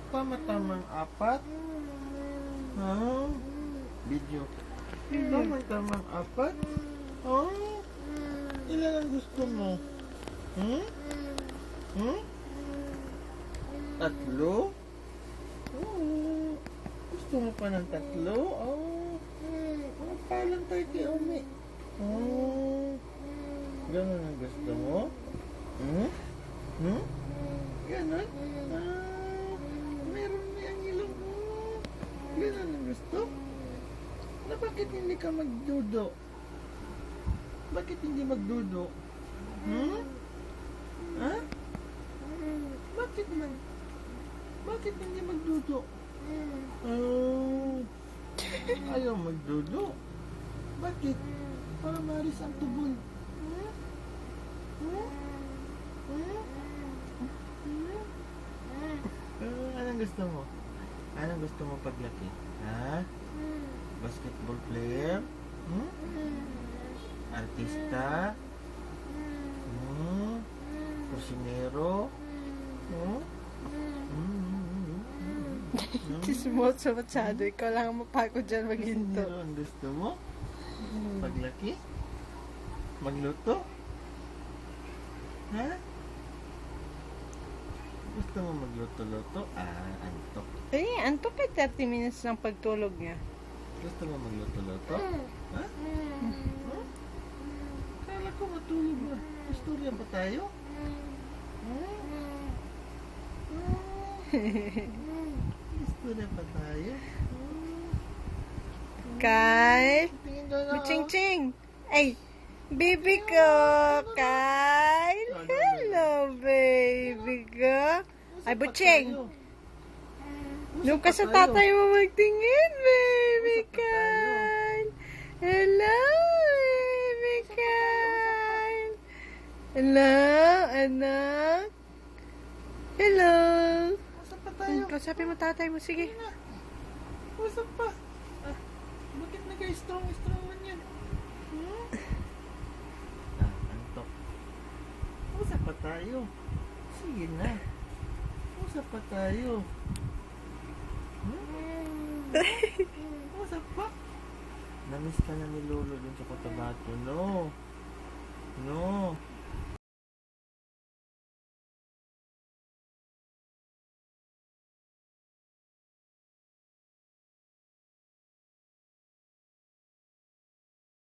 Tama-tamang apat? Ha? Video. Tama-tamang apat? Oh? Ilan ang gusto mo? Hmm? Hmm? Tatlo? Oo. Gusto mo pa ng tatlo? Oh. Palang tayo kay Umi. Oh. Ganun ang gusto mo? Hmm? Hmm? Ganun? Meron na yung ilong mo. Ganun ang gusto? Na bakit hindi ka magdudo? Bakit hindi magdudo? Hmm? Ha? Bakit hindi magdudo? Oh. Ayaw magdudo. Bakit? Para maris ang tubol. Hmm? Hmm? Hmm? Anong gusto mo? Anong gusto mo paglaki? Ha? Basketball player? Hmm? Artista? Hmm? Kusinero? Hmm? Chismoso masyado. Ikaw lang ang mapagod dyan maghinto. Kusinero ang gusto mo? Paglaki? Magluto? Ha? Gusto mo magluto-luto? Antok. Antok kay 30 minutes ng pagtulog niya. Gusto mo magluto-luto? Ha? Huh? Kala ko matulog na. Istorya ba tayo? Istorya pa tayo? Kyle? Tingin doon ako. Buching-ching! Ay! Baby ko! Kyle! Hello, baby ko! Ay, Buching! Doon ka sa tatay mo magtingin, baby Kyle! Hello, baby Kyle! Hello, anak? Hello! Usap pa tayo. Kausapin mo tatay mo, sige. Usap pa. Bakit nag-strong man yan? Antok. Usap pa tayo. Sige na. Usap pa tayo. Usap pa. Namiss ka na ni Lolo dun sa Cotabato, no? No.